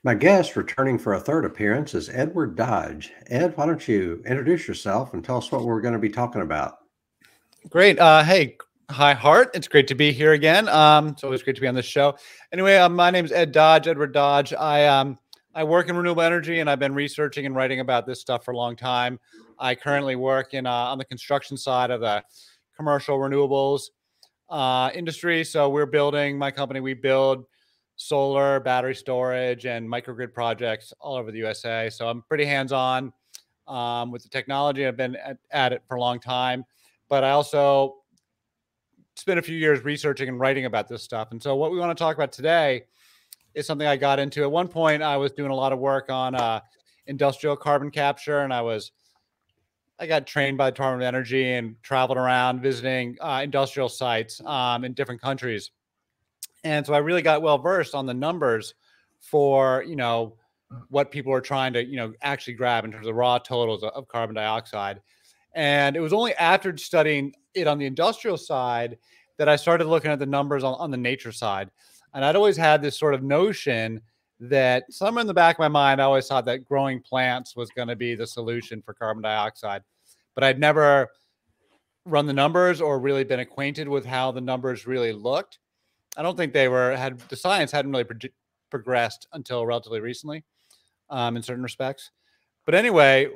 My guest returning for a third appearance is Edward Dodge. Ed, why don't you introduce yourself and tell us what we're going to be talking about? Great. Hey, hi, Hart. It's great to be here again. It's always great to be on this show. Anyway, my name is Ed Dodge, Edward Dodge. I work in renewable energy, and I've been researching and writing about this stuff for a long time. I currently work in on the construction side of the commercial renewables industry. So we're building my company. We build solar, battery storage, and microgrid projects all over the USA. So I'm pretty hands-on with the technology. I've been at it for a long time, but I also spent a few years researching and writing about this stuff. And so what we want to talk about today is something I got into. At one point, I was doing a lot of work on industrial carbon capture, and I got trained by the Department of Energy and traveled around visiting industrial sites in different countries. And so I really got well versed on the numbers for, what people are trying to, actually grab in terms of raw totals of carbon dioxide. And it was only after studying it on the industrial side that I started looking at the numbers on the nature side. And I'd always had this sort of notion that somewhere in the back of my mind, I always thought that growing plants was going to be the solution for carbon dioxide. But I'd never run the numbers or really been acquainted with how the numbers really looked. I don't think the science hadn't really progressed until relatively recently in certain respects. But anyway,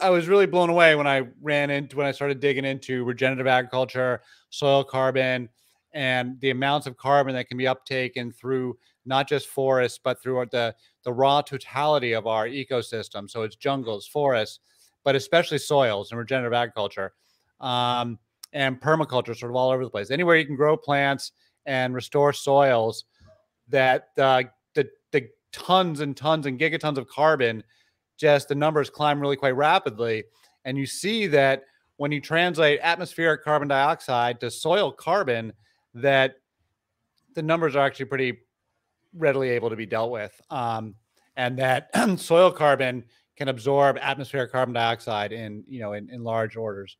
I was really blown away when I started digging into regenerative agriculture, soil carbon, and the amounts of carbon that can be uptaken through not just forests, but through the raw totality of our ecosystem. So it's jungles, forests, but especially soils and regenerative agriculture and permaculture, sort of all over the place. Anywhere you can grow plants and restore soils, that the tons and tons and gigatons of carbon, just the numbers climb really quite rapidly. And you see that when you translate atmospheric carbon dioxide to soil carbon, that the numbers are actually pretty readily able to be dealt with. And that soil carbon can absorb atmospheric carbon dioxide in large orders.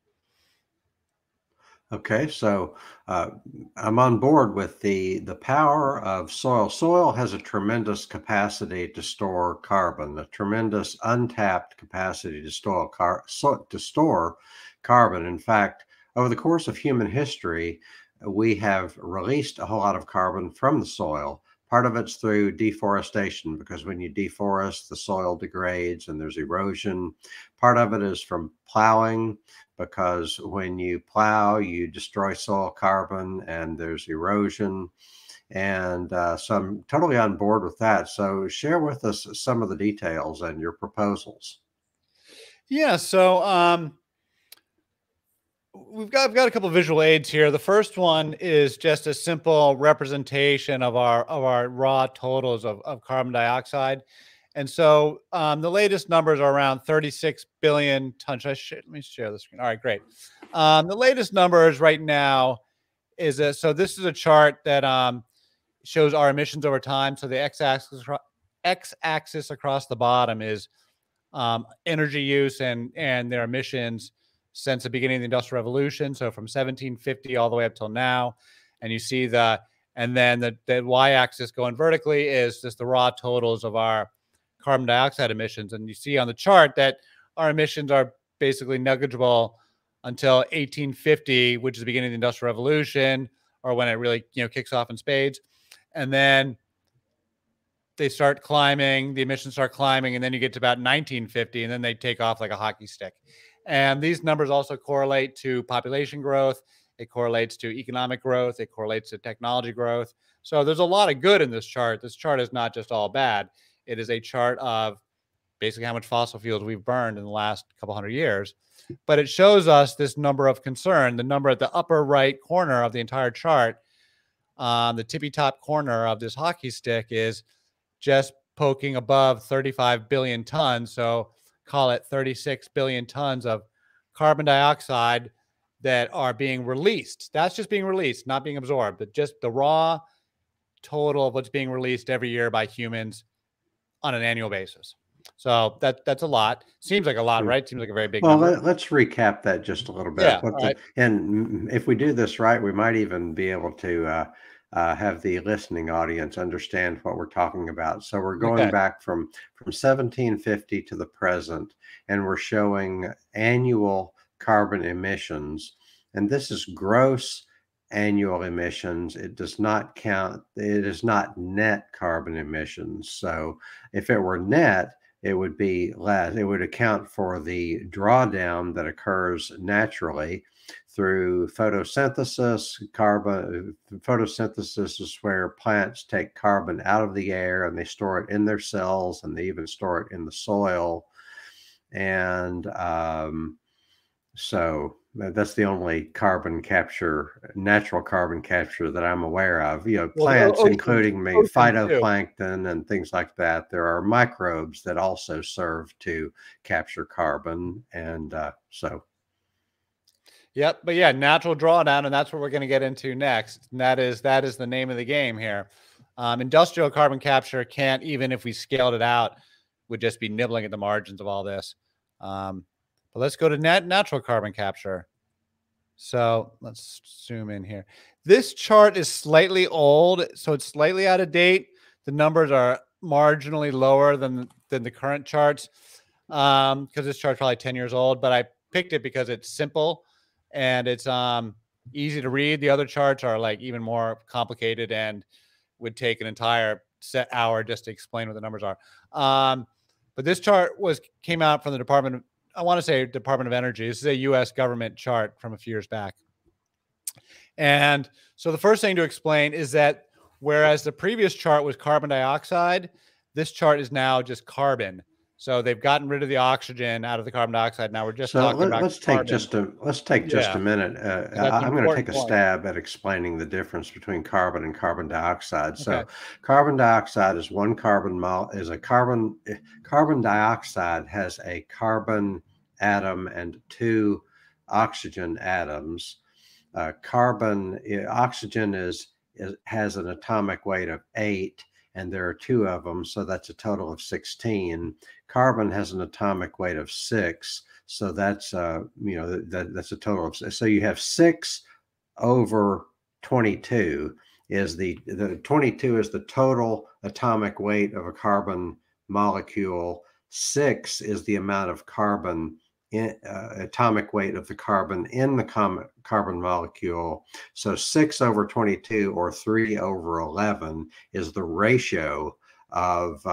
Okay, so I'm on board with the power of soil. Soil has a tremendous capacity to store carbon, a tremendous untapped capacity to store carbon. In fact, over the course of human history, we have released a whole lot of carbon from the soil. Part of it's through deforestation, because when you deforest, the soil degrades and there's erosion. Part of it is from plowing, because when you plow, you destroy soil carbon and there's erosion. And so I'm totally on board with that. So share with us some of the details and your proposals. Yeah, so I've got a couple of visual aids here. The first one is just a simple representation of our raw totals of carbon dioxide. And so the latest numbers are around 36 billion tons. Let me share the screen. All right, great. The latest numbers right now so this is a chart that shows our emissions over time. So the x-axis across the bottom is energy use and their emissions since the beginning of the Industrial Revolution. So from 1750 all the way up till now. And you see and then the y-axis going vertically is just the raw totals of our carbon dioxide emissions. And you see on the chart that our emissions are basically negligible until 1850, which is the beginning of the Industrial Revolution, or when it really, kicks off in spades. And then they start climbing, the emissions start climbing, and then you get to about 1950, and then they take off like a hockey stick. And these numbers also correlate to population growth. It correlates to economic growth. It correlates to technology growth. So there's a lot of good in this chart. This chart is not just all bad. It is a chart of basically how much fossil fuels we've burned in the last couple hundred years. But it shows us this number of concern. The number at the upper right corner of the entire chart, the tippy top corner of this hockey stick, is just poking above 35 billion tons. So call it 36 billion tons of carbon dioxide that are being released. That's just being released, not being absorbed, but just the raw total of what's being released every year by humans on an annual basis. So that's a lot. Seems like a lot, right? Seems like a very big number. Let's recap that just a little bit. Yeah. Right. And if we do this right, we might even be able to have the listening audience understand what we're talking about. So we're going Okay. back from 1750 to the present, and we're showing annual carbon emissions. And this is gross annual emissions. It does not count, it is not net carbon emissions. So if it were net, it would be less. It would account for the drawdown that occurs naturally through photosynthesis. Photosynthesis is where plants take carbon out of the air and they store it in their cells, and they even store it in the soil. And so that's the only carbon capture, natural carbon capture that I'm aware of. You know, Well, plants, oceans, including oceans too. phytoplankton and things like that. There are microbes that also serve to capture carbon, and so. Yep. But yeah, natural drawdown, and that's what we're going to get into next. And that is the name of the game here. Industrial carbon capture can't, even if we scaled it out, would just be nibbling at the margins of all this. But let's go to natural carbon capture. So let's zoom in here. This chart is slightly old, so it's slightly out of date. The numbers are marginally lower than the current charts, because this chart's probably 10 years old, but I picked it because it's simple and it's easy to read. The other charts are like even more complicated and would take an entire set hour just to explain what the numbers are. But this chart came out from the Department of Energy. This is a U.S. government chart from a few years back. And so the first thing to explain is that whereas the previous chart was carbon dioxide, this chart is now just carbon. So they've gotten rid of the oxygen out of the carbon dioxide. Now we're just talking about Let's take just a minute. I'm going to take a stab at explaining the difference between carbon and carbon dioxide. So, okay. Carbon dioxide is carbon dioxide has a carbon atom and two oxygen atoms. Oxygen has an atomic weight of 8, and there are 2 of them, so that's a total of 16. Carbon has an atomic weight of 6, so that's that's a total of, so you have 6 over 22 is the 22 is the total atomic weight of a carbon molecule. 6 is the amount of carbon atomic weight of the carbon in the carbon molecule. So 6 over 22, or 3 over 11, is the ratio of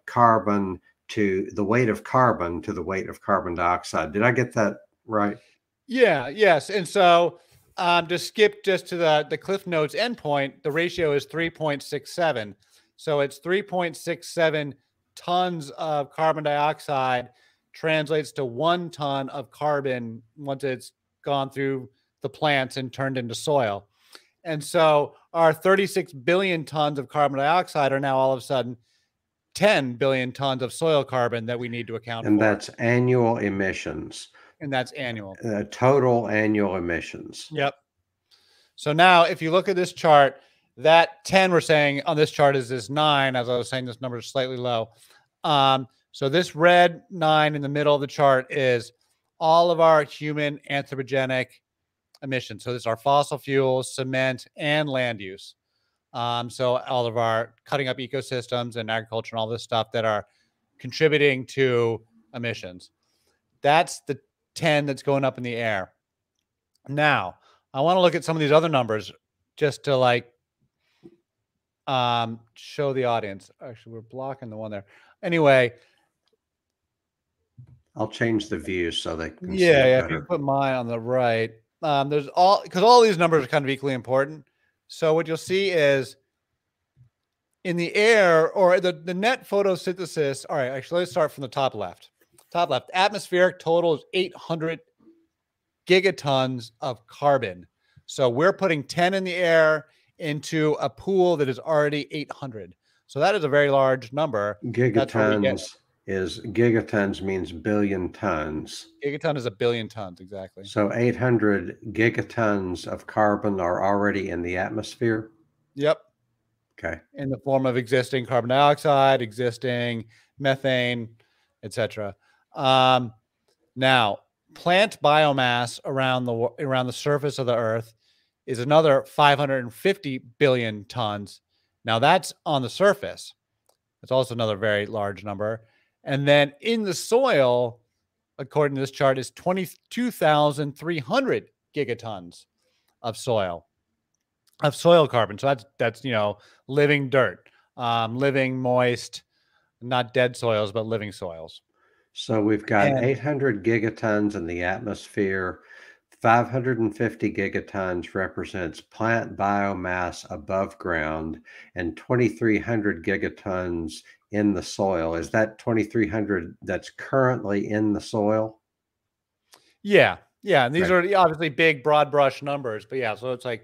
carbon to the weight of carbon to the weight of carbon dioxide. Did I get that right? Yeah. Yes. And so to skip just to the Cliff Notes endpoint, the ratio is 3.67. So it's 3.67 tons of carbon dioxide translates to 1 ton of carbon once it's gone through the plants and turned into soil. And so our 36 billion tons of carbon dioxide are now all of a sudden 10 billion tons of soil carbon that we need to account for. And that's annual emissions. And that's annual. Total annual emissions. Yep. So now if you look at this chart, that 10 we're saying on this chart is this 9. As I was saying, this number is slightly low. So this red 9 in the middle of the chart is all of our human anthropogenic emissions. So this is our fossil fuels, cement, and land use. So all of our cutting up ecosystems and agriculture and all this stuff that are contributing to emissions. That's the 10 that's going up in the air. Now, I want to look at some of these other numbers just to like show the audience. Actually, we're blocking the one there. Anyway, I'll change the view so they can see yeah, it if better. you put mine on the right, there's because all these numbers are kind of equally important. So what you'll see is in the air, or the net photosynthesis. All right, actually, let's start from the top left. Top left, atmospheric total is 800 gigatons of carbon. So we're putting 10 in the air into a pool that is already 800. So that is a very large number. Gigatons means billion tons. Gigaton is a billion tons, exactly. So 800 gigatons of carbon are already in the atmosphere? Yep. Okay. In the form of existing carbon dioxide, existing methane, etc. Now, plant biomass around the surface of the Earth is another 550 billion tons. Now that's on the surface. It's also another very large number. And then in the soil, according to this chart, is 22,300 gigatons of soil carbon. So that's living dirt, living moist, not dead soils, but living soils. So we've got And 800 gigatons in the atmosphere. 550 gigatons represents plant biomass above ground, and 2,300 gigatons in the soil. Is that 2,300 that's currently in the soil? yeah, and these Right. are obviously big, broad brush numbers, but yeah, so it's like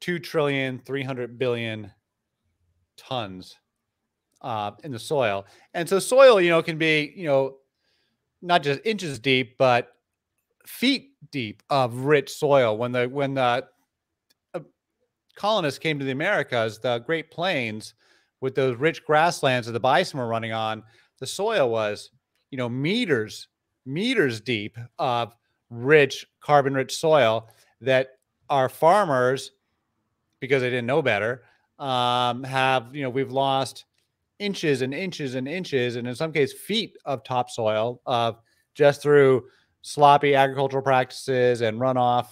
2,300,000,000,000,000 tons in the soil. And so soil, can be, not just inches deep, but feet deep of rich soil. When the uh, colonists came to the Americas, the Great Plains, with those rich grasslands that the bison were running on, the soil was, meters deep of rich, carbon rich soil that our farmers, because they didn't know better, have, we've lost inches and inches and inches, and in some cases, feet of topsoil just through sloppy agricultural practices and runoff.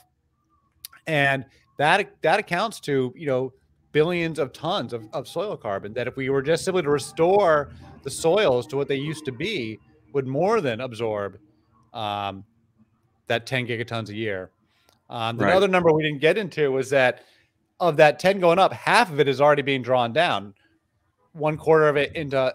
And that accounts to, billions of tons of soil carbon that, if we were just simply to restore the soils to what they used to be, would more than absorb um, that 10 gigatons a year. The Right. other number we didn't get into was that of that 10 going up, half of it is already being drawn down. One quarter of it into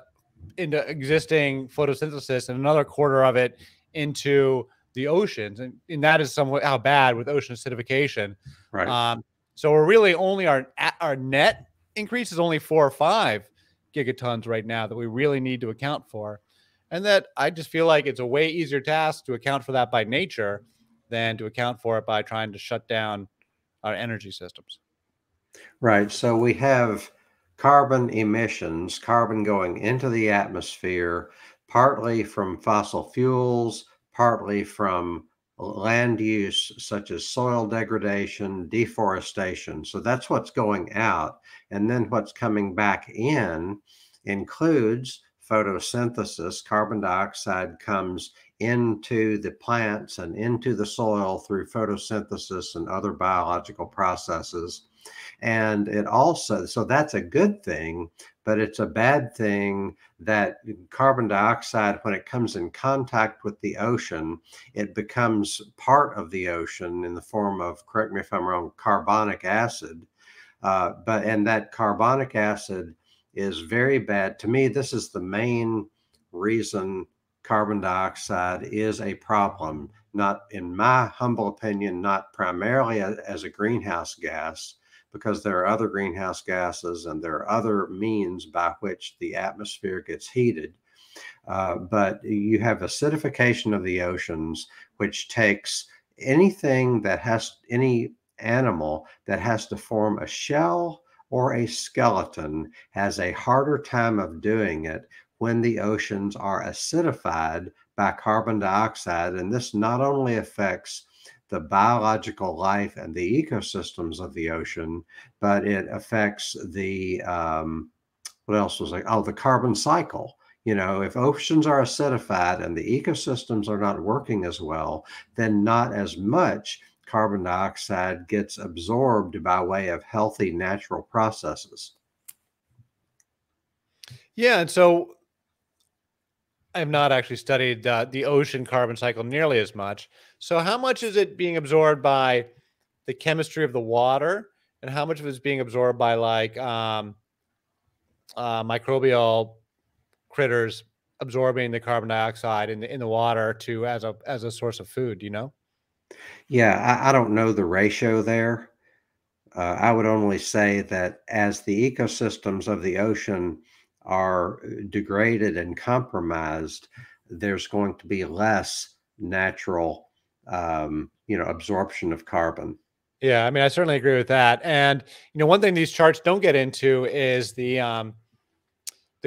existing photosynthesis, and another quarter of it into the oceans. And that is somewhat how bad with ocean acidification. Right. Um, so we're really only our net increase is only 4 or 5 gigatons right now that we really need to account for. And that, I just feel like it's a way easier task to account for that by nature than to account for it by trying to shut down our energy systems. Right. So we have carbon emissions, carbon going into the atmosphere, partly from fossil fuels, partly from land use, such as soil degradation, deforestation. So that's what's going out. And then what's coming back in includes photosynthesis. Carbon dioxide comes into the plants and into the soil through photosynthesis and other biological processes. And it also, so that's a good thing, but it's a bad thing that carbon dioxide, when it comes in contact with the ocean, it becomes part of the ocean in the form of, correct me if I'm wrong, carbonic acid. And that carbonic acid is very bad. To me, this is the main reason carbon dioxide is a problem, not, in my humble opinion, not primarily as a greenhouse gas, because there are other greenhouse gases and there are other means by which the atmosphere gets heated. But you have acidification of the oceans, which takes any animal that has to form a shell or a skeleton has a harder time of doing it when the oceans are acidified by carbon dioxide. And this not only affects the biological life and the ecosystems of the ocean, but it affects what else was like? Oh, the carbon cycle. If oceans are acidified and the ecosystems are not working as well, then not as much carbon dioxide gets absorbed by way of healthy natural processes. Yeah, and so I have not actually studied the ocean carbon cycle nearly as much. So, how much is it being absorbed by the chemistry of the water, and how much of it is being absorbed by like microbial critters absorbing the carbon dioxide in the water to as a source of food? Do you know? Yeah, I don't know the ratio there. I would only say that as the ecosystems of the ocean are degraded and compromised, there's going to be less natural, absorption of carbon. Yeah, I mean, I certainly agree with that. And one thing these charts don't get into is the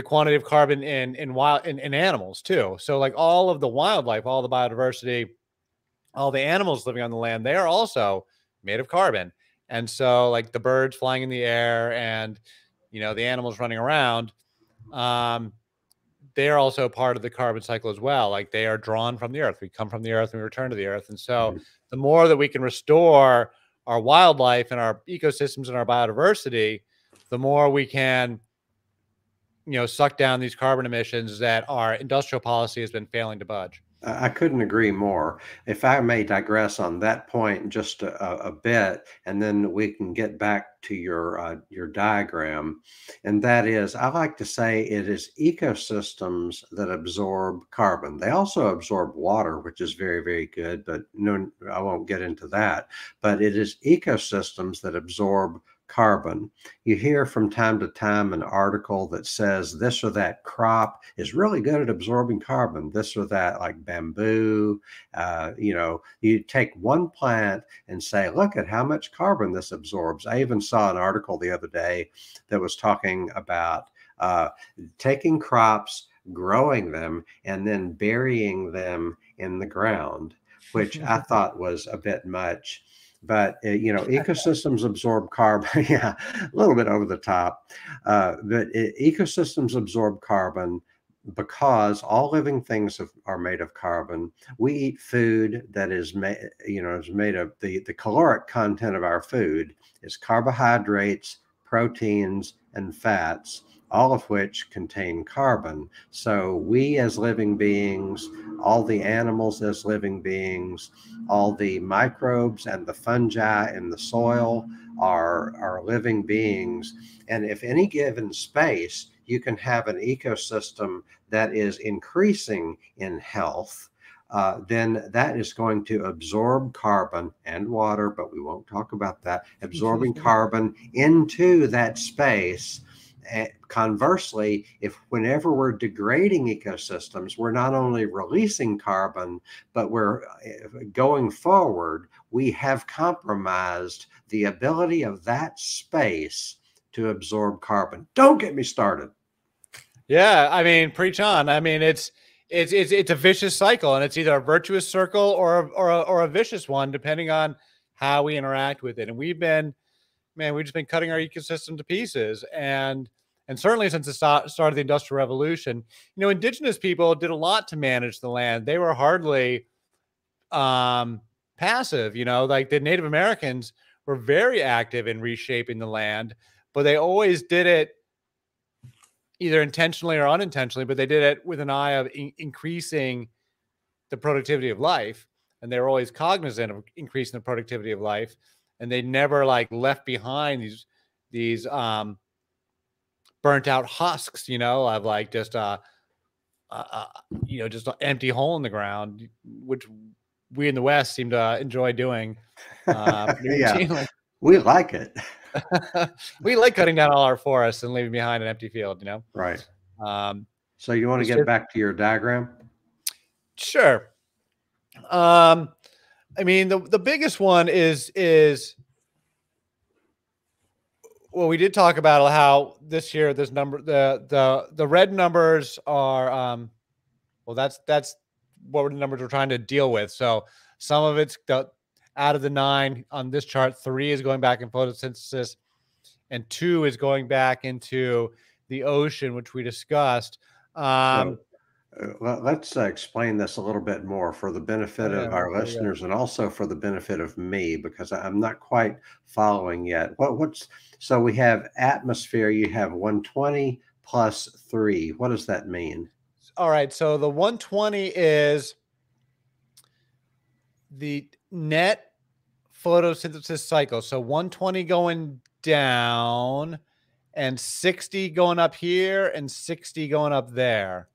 quantity of carbon in animals too. So, like, all of the wildlife, all the biodiversity, all the animals living on the land, they are also made of carbon. And so like the birds flying in the air and, the animals running around, um, they're also part of the carbon cycle as well. Like they are drawn from the earth. We come from the earth and we return to the earth. And so Mhm. the more that we can restore our wildlife and our ecosystems and our biodiversity, the more we can, suck down these carbon emissions that our industrial policy has been failing to budge. I couldn't agree more. If I may digress on that point just a bit, and then we can get back to your diagram, and that is, I like to say it is ecosystems that absorb carbon. They also absorb water, which is very, very good, but no, I won't get into that. But it is ecosystems that absorb carbon. You hear from time to time an article that says this or that crop is really good at absorbing carbon, this or that, like bamboo. You take one plant and say, look at how much carbon this absorbs. I even saw an article the other day that was talking about taking crops, growing them, and then burying them in the ground, which I thought was a bit much. But ecosystems absorb carbon. Yeah, a little bit over the top. But ecosystems absorb carbon because all living things are made of carbon. We eat food that is made of the caloric content of our food is carbohydrates, proteins, and fats, all of which contain carbon. So we as living beings, all the animals as living beings, all the microbes and the fungi in the soil are living beings. And if any given space, you can have an ecosystem that is increasing in health, then that is going to absorb carbon and water, but we won't talk about that, absorbing carbon into that space. Conversely, if whenever we're degrading ecosystems, we're not only releasing carbon, but we're going forward, we have compromised the ability of that space to absorb carbon. Don't get me started. Yeah, I mean, preach on. I mean, it's a vicious cycle, and it's either a virtuous circle or a vicious one, depending on how we interact with it. And we've just been cutting our ecosystem to pieces, and certainly since the start of the Industrial Revolution, indigenous people did a lot to manage the land. They were hardly passive. Like the Native Americans were very active in reshaping the land, but they always did it either intentionally or unintentionally, but they did it with an eye of increasing the productivity of life. And they were always cognizant of increasing the productivity of life. And they never like left behind these burnt out husks, of like just just an empty hole in the ground, which we in the West seem to enjoy doing. Yeah, we like it. We like cutting down all our forests and leaving behind an empty field, Right. Um, So you want to get back to your diagram? Sure. I mean, the biggest one is well, we did talk about how this year this number the red numbers are well, that's what the numbers we're trying to deal with. So some of it's out of the 9 on this chart, 3 is going back in photosynthesis, and 2 is going back into the ocean, which we discussed. So let's explain this a little bit more for the benefit of our listeners and also for the benefit of me, because I'm not quite following yet. So we have atmosphere, you have 120 plus 3. What does that mean? All right. So the 120 is the net photosynthesis cycle. So 120 going down and 60 going up here and 60 going up there.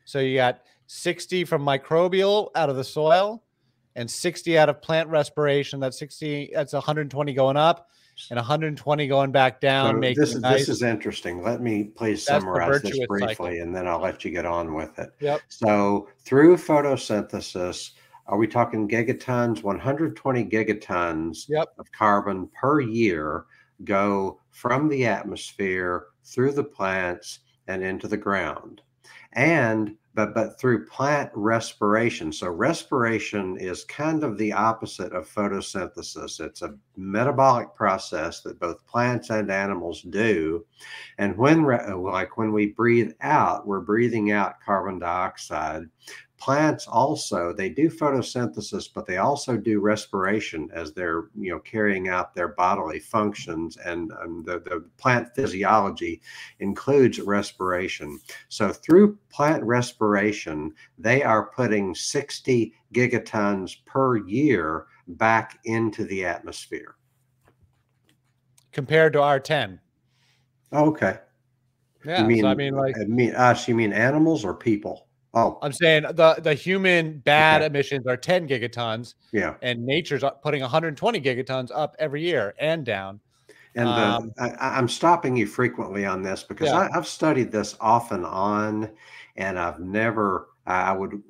So you got 60 from microbial out of the soil and 60 out of plant respiration. That's 120 going up and 120 going back down. So Making this is interesting. Let me please That's the summarize this virtuous briefly, cycle. and then I'll let you get on with it. Yep. So through photosynthesis, are we talking gigatons? 120 gigatons of carbon per year go from the atmosphere through the plants and into the ground. And but through plant respiration. So respiration is kind of the opposite of photosynthesis. It's a metabolic process that both plants and animals do. And like when we breathe out, we're breathing out carbon dioxide. Plants also, they do photosynthesis, but they also do respiration as they're, carrying out their bodily functions. And the plant physiology includes respiration. So through plant respiration, they are putting 60 gigatons per year back into the atmosphere. compared to our 10. Okay. You Yeah. So I mean, mean, like, us, you mean animals or people? Oh, I'm saying the human bad okay. emissions are 10 gigatons, Yeah. and nature's putting 120 gigatons up every year and down. And I'm stopping you frequently on this because Yeah. I've studied this off and on, and I've never, I would,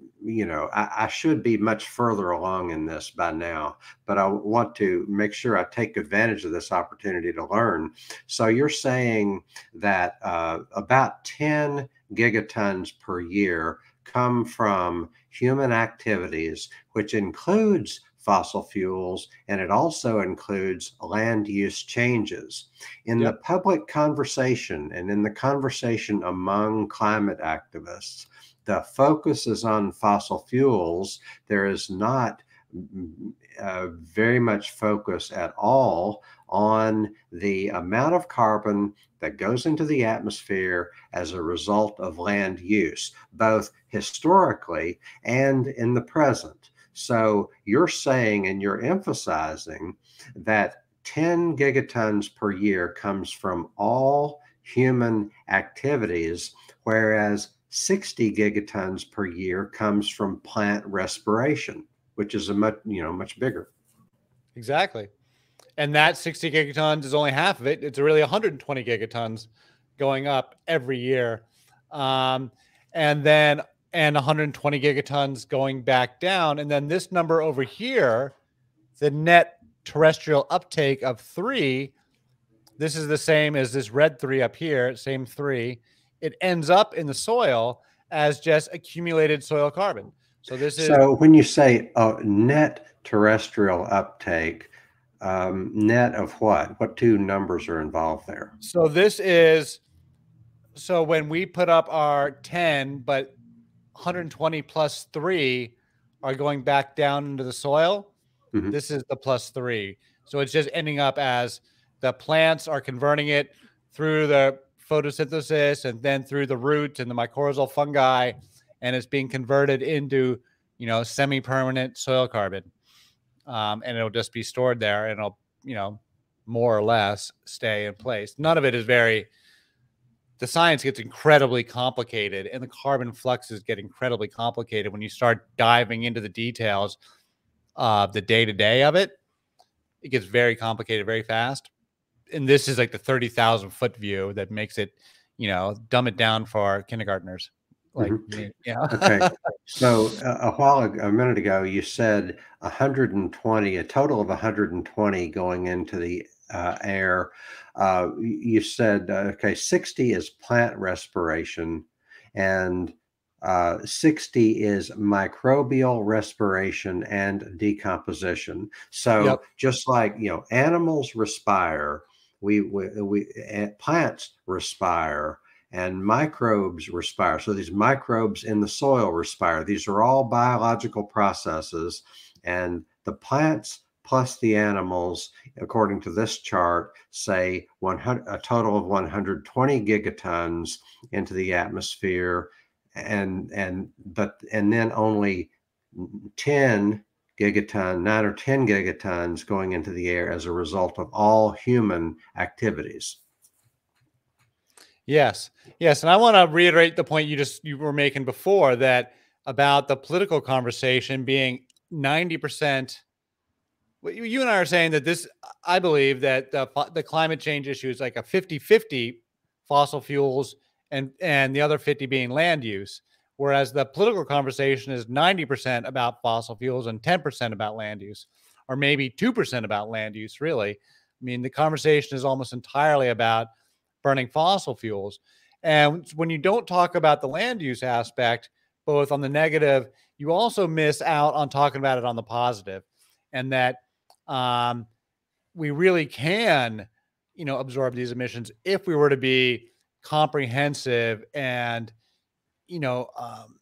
I should be much further along in this by now, but I want to make sure I take advantage of this opportunity to learn. So you're saying that about 10 gigatons per year come from human activities, which includes fossil fuels, and it also includes land use changes. In the Yep. public conversation and in the conversation among climate activists, the focus is on fossil fuels. There is not very much focus at all on the amount of carbon that goes into the atmosphere as a result of land use, both historically and in the present. So you're saying and you're emphasizing that 10 gigatons per year comes from all human activities, whereas 60 gigatons per year comes from plant respiration, which is a much bigger. Exactly. And that 60 gigatons is only half of it. It's really 120 gigatons going up every year. Um, and then, and 120 gigatons going back down. And then this number over here, the net terrestrial uptake of 3, this is the same as this red 3 up here, same 3. It ends up in the soil as just accumulated soil carbon. So this is, So when you say net terrestrial uptake, net of what? What two numbers are involved there? so this is, so when we put up our 10, but 120 plus 3 are going back down into the soil, Mhm. this is the plus 3. So it's just ending up as the plants are converting it through the photosynthesis and then through the roots and the mycorrhizal fungi, and it's being converted into, semi-permanent soil carbon. And it'll just be stored there, and it'll, more or less stay in place. None of it is very, the science gets incredibly complicated, and the carbon fluxes get incredibly complicated when you start diving into the details of the day-to-day of it. It gets very complicated very fast. And this is like the 30,000 foot view that makes it, dumb it down for kindergartners like Mhm. me. Okay. So a minute ago, you said 120, a total of 120 going into the air. You said, okay, 60 is plant respiration and 60 is microbial respiration and decomposition. So Yep. just like, animals respire, plants respire and microbes respire. So these microbes in the soil respire. These are all biological processes, and the plants plus the animals, according to this chart, say a total of 120 gigatons into the atmosphere, and then only 10 gigaton, 9 or 10 gigatons going into the air as a result of all human activities. Yes. Yes. And I want to reiterate the point you were making before, that about the political conversation being 90%. You and I are saying that this, I believe that the climate change issue is like a 50-50 fossil fuels and the other 50 being land use. Whereas the political conversation is 90% about fossil fuels and 10% about land use, or maybe 2% about land use, really. I mean, the conversation is almost entirely about burning fossil fuels. And when you don't talk about the land use aspect, both on the negative, you also miss out on talking about it on the positive, and that we really can, absorb these emissions if we were to be comprehensive and, you know, um,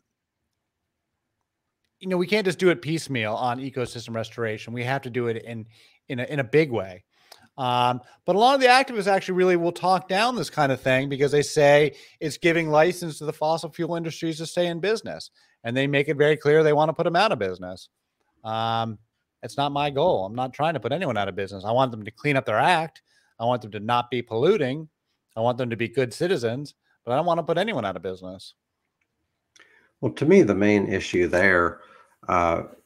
we can't just do it piecemeal on ecosystem restoration. We have to do it in a big way. But a lot of the activists actually really will talk down this kind of thing because they say it's giving license to the fossil fuel industries to stay in business, and they make it very clear they want to put them out of business. Um, it's not my goal. I'm not trying to put anyone out of business. I want them to clean up their act. I want them to not be polluting. I want them to be good citizens, but I don't want to put anyone out of business. Well, to me, the main issue there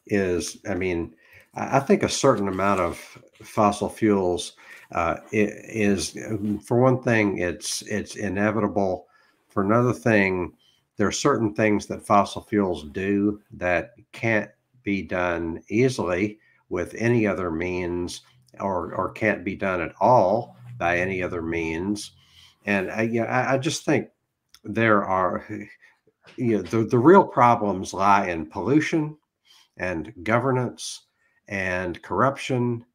is, I mean, I think a certain amount of fossil fuels is, for one thing, it's inevitable. For another thing, there are certain things that fossil fuels do that can't be done easily with any other means, or can't be done at all by any other means. And I just think there are, the real problems lie in pollution and governance and corruption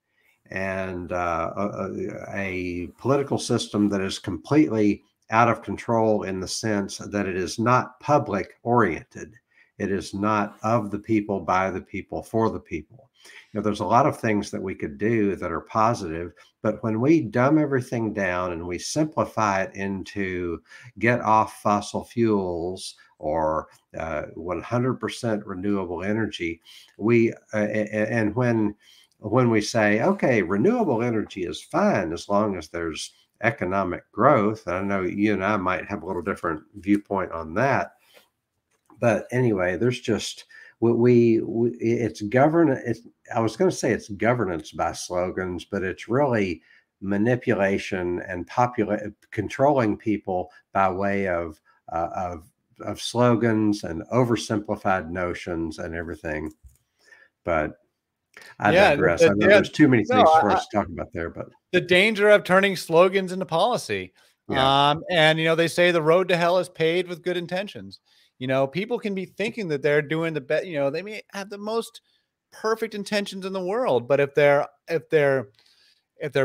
and a political system that is completely out of control in the sense that it is not public oriented. It is not of the people, by the people, for the people. There's a lot of things that we could do that are positive, but when we dumb everything down and we simplify it into get off fossil fuels or 100% renewable energy, and when we say, okay, renewable energy is fine as long as there's economic growth. And I know you and I might have a little different viewpoint on that. But anyway, there's just it's I was going to say it's governance by slogans, but it's really manipulation and controlling people by way of slogans and oversimplified notions and everything. But I Yeah, digress. I know there's too many no, things for us to talk about there, but the danger of turning slogans into policy. yeah. And they say the road to hell is paved with good intentions. People can be thinking that they're doing the best. They may have the most perfect intentions in the world, but if their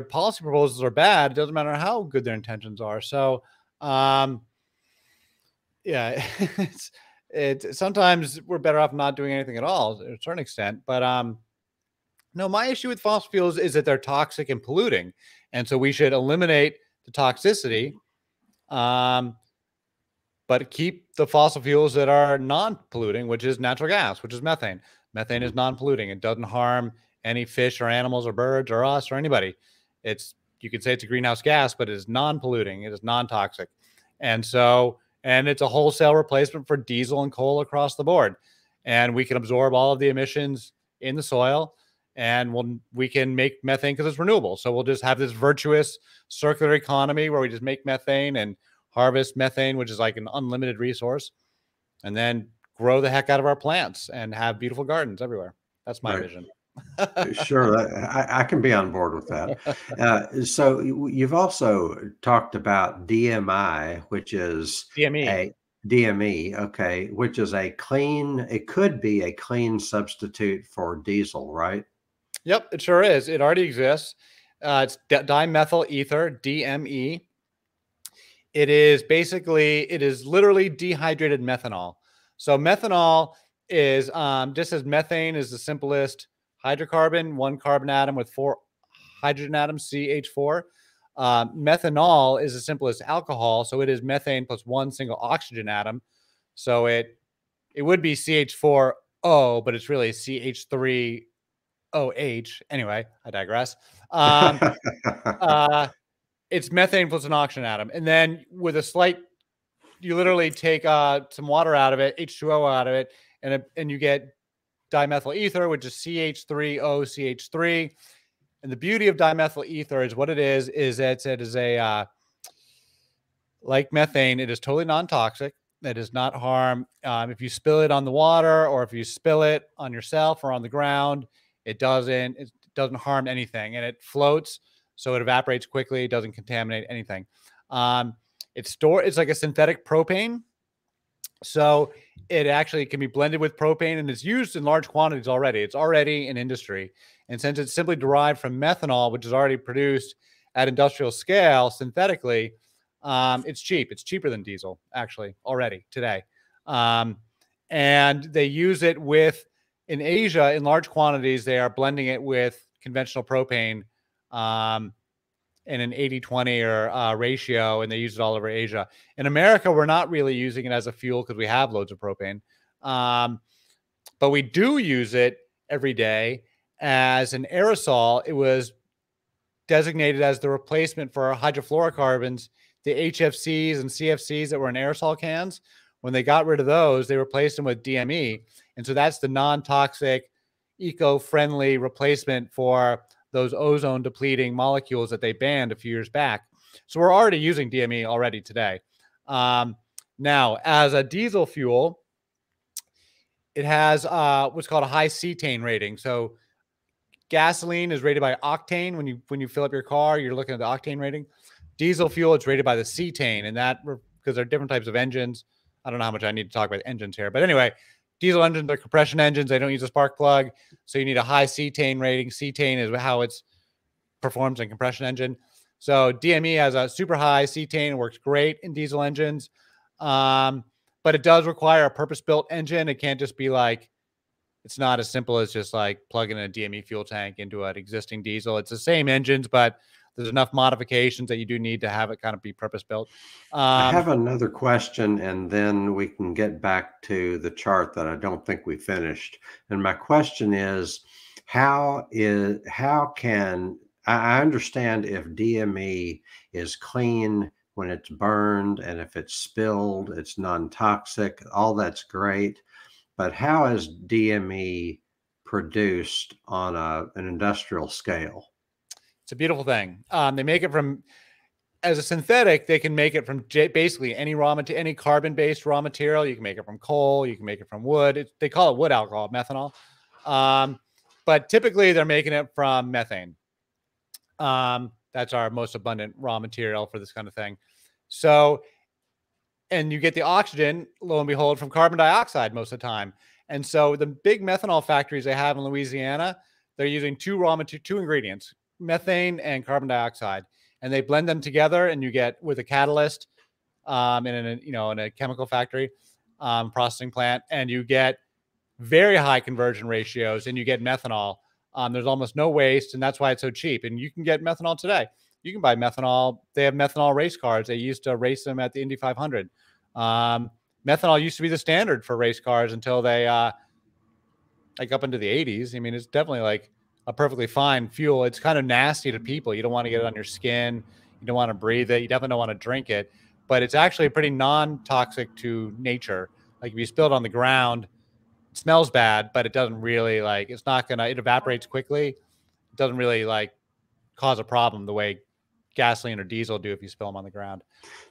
policy proposals are bad, it doesn't matter how good their intentions are. So, yeah, it's sometimes we're better off not doing anything at all to a certain extent. But no, my issue with fossil fuels is that they're toxic and polluting, and so we should eliminate the toxicity, but keep the fossil fuels that are non-polluting, which is natural gas, which is methane. Methane is non-polluting. It doesn't harm any fish or animals or birds or us or anybody. You could say it's a greenhouse gas, but it is non-polluting. It is non-toxic, and it's a wholesale replacement for diesel and coal across the board, and we can absorb all of the emissions in the soil. And we can make methane because it's renewable. So we'll just have this virtuous circular economy where we just make methane and harvest methane, which is like an unlimited resource, and then grow the heck out of our plants and have beautiful gardens everywhere. That's my vision. Sure, I can be on board with that. So you've also talked about DMI, which is DME. a DME, okay, which is it could be a clean substitute for diesel, right? Yep, it sure is. It already exists. It's dimethyl ether, DME. It is literally dehydrated methanol. So methanol is just as methane is the simplest hydrocarbon, one carbon atom with 4 hydrogen atoms, CH4. Methanol is the simplest alcohol, so it is methane plus one single oxygen atom. So it would be CH4O, but it's really CH3OH. Anyway, I digress. It's methane plus an oxygen atom. And then with you literally take some water out of it, H2O out of it, and you get dimethyl ether, which is CH3OCH3. And the beauty of dimethyl ether is what it is that it is like methane, it is totally non-toxic. It does not harm. If you spill it on the water or if you spill it on yourself or on the ground, it doesn't harm anything, and it floats. So it evaporates quickly. It doesn't contaminate anything. It's like a synthetic propane. So it actually can be blended with propane, and it's used in large quantities already. It's already in industry. And since it's simply derived from methanol, which is already produced at industrial scale synthetically, it's cheap. It's cheaper than diesel, actually, already today. Um, and they use it in Asia in large quantities. They are blending it with conventional propane um, in an 80-20 or ratio, and they use it all over Asia. In America, we're not really using it as a fuel because we have loads of propane. But we do use it every day as an aerosol. It was designated as the replacement for hydrofluorocarbons, the HFCs and CFCs that were in aerosol cans. When they got rid of those, they replaced them with DME. And so that's the non-toxic, eco-friendly replacement for those ozone depleting molecules that they banned a few years back. So we're already using DME already today. Now, as a diesel fuel, it has what's called a high cetane rating. So gasoline is rated by octane. When you fill up your car, you're looking at the octane rating. Diesel fuel, it's rated by the cetane, and that because there are different types of engines. I don't know how much I need to talk about engines here, but anyway, diesel engines are compression engines. They don't use a spark plug, so you need a high cetane rating. Cetane is how it performs in compression engine. So DME has a super high cetane. It works great in diesel engines, but it does require a purpose-built engine. It can't just be like, it's not as simple as just like plugging a DME fuel tank into an existing diesel. It's the same engines, but there's enough modifications that you do need to have it kind of be purpose-built. I have another question, and then we can get back to the chart that I don't think we finished. And my question is, how can I understand if DME is clean when it's burned, and if it's spilled, it's non-toxic, all that's great. But how is DME produced on an industrial scale? It's a beautiful thing. They make it from, as a synthetic, they can make it from basically any any carbon-based raw material. You can make it from coal. You can make it from wood. They call it wood alcohol, methanol. But typically, they're making it from methane. That's our most abundant raw material for this kind of thing. So, and you get the oxygen, lo and behold, from carbon dioxide most of the time. And so the big methanol factories they have in Louisiana, they're using two ingredients, methane and carbon dioxide, and they blend them together, and you get with a catalyst in a chemical factory processing plant, and you get very high conversion ratios, and you get methanol. There's almost no waste, and that's why it's so cheap. And you can get methanol today. You can buy methanol. They have methanol race cars. They used to race them at the Indy 500. Methanol used to be the standard for race cars until they like up into the 80s. I mean, it's definitely like a perfectly fine fuel. It's kind of nasty to people. You don't want to get it on your skin. You don't want to breathe it. You definitely don't want to drink it. But it's actually pretty non-toxic to nature. Like if you spill it on the ground, it smells bad, but it doesn't really it's not gonna, it evaporates quickly. It doesn't really cause a problem the way gasoline or diesel do if you spill them on the ground.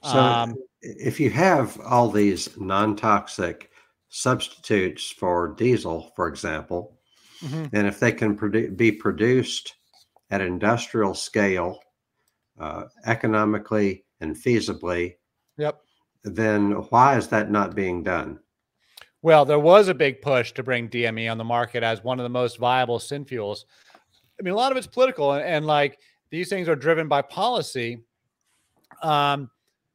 So if you have all these non-toxic substitutes for diesel, for example, and if they can be produced at industrial scale, economically and feasibly, yep. then why is that not being done? Well, there was a big push to bring DME on the market as one of the most viable syn fuels. I mean, a lot of it's political, and these things are driven by policy.